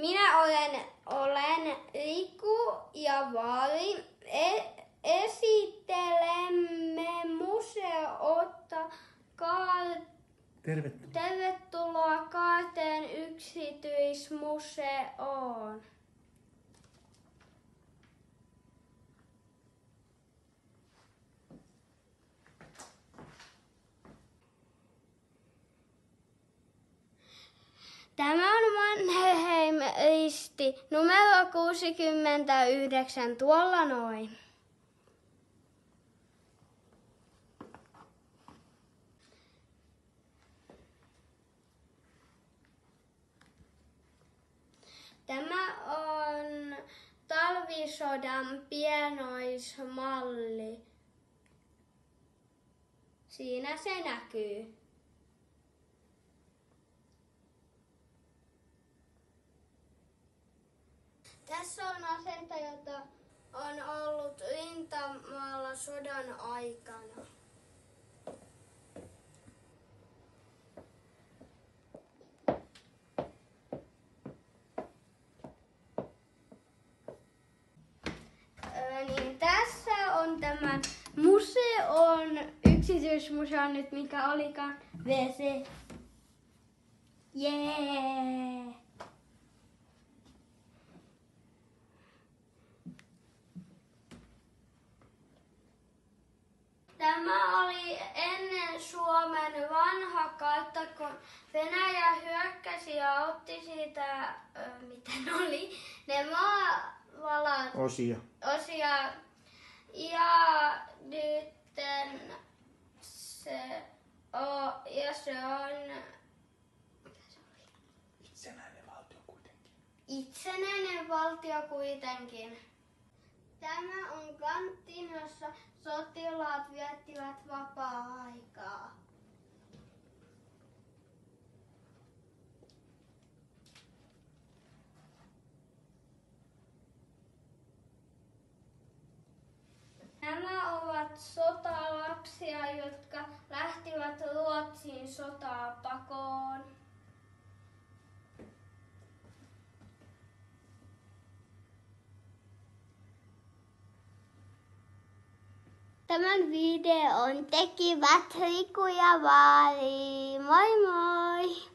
Minä olen Riku ja Vali. Esittelemme museota. Tervetuloa Kaarteen yksityismuseoon. Tämä on Mannerheim-risti numero 69 tuolla noin. Tämä on talvisodan pienoismalli. Siinä se näkyy. Tässä on aseita, joita on ollut rintamalla sodan aikana. Niin tässä on tämän yksityismuseon nyt, mikä olikaan WC. Jee! Tämä oli ennen Suomen vanha kartta, kun Venäjä hyökkäsi ja otti siitä, miten oli, ne maavalat osia. Ja nyt se on, itsenäinen valtio kuitenkin. Tämä on kanttiin, jossa sotilaat viettivät vapaa-aikaa. Nämä ovat sotalapsia, jotka lähtivät Ruotsiin sotaa pakoon. Tämän videon tekivät Riku ja Vali. Moi moi!